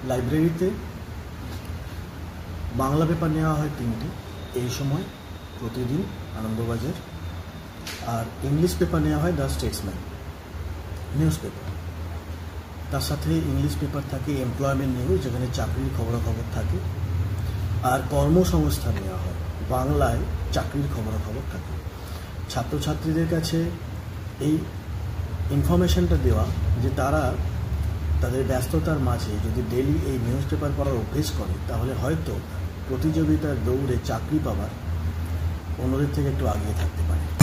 লাইব্রেরিতে বাংলা পেপার নেওয়া হয় 3টে এই সময় প্রতিদিন আনন্দবাজার, আর ইংলিশ পেপার নেওয়া হয় দ্য স্টেটসম্যান নিউজ পেপার। তার সাথে ইংলিশ পেপার থাকে এমপ্লয়মেন্ট নিউজ, যেখানে চাকরির খবরাখবর থাকে, আর কর্মসংস্থান নেওয়া হয়, বাংলায় চাকরির খবরাখবর থাকে। ছাত্রছাত্রীদের কাছে এই ইনফরমেশনটা দেওয়া যে তারা তাদের ব্যস্ততার মাঝে যদি ডেলি এই নিউজ পেপার পড়ার অভ্যেস করে তাহলে হয়তো প্রতিযোগিতার দৌড়ে চাকরি পাওয়ার অন্যদের থেকে একটু আগিয়ে থাকতে পারে।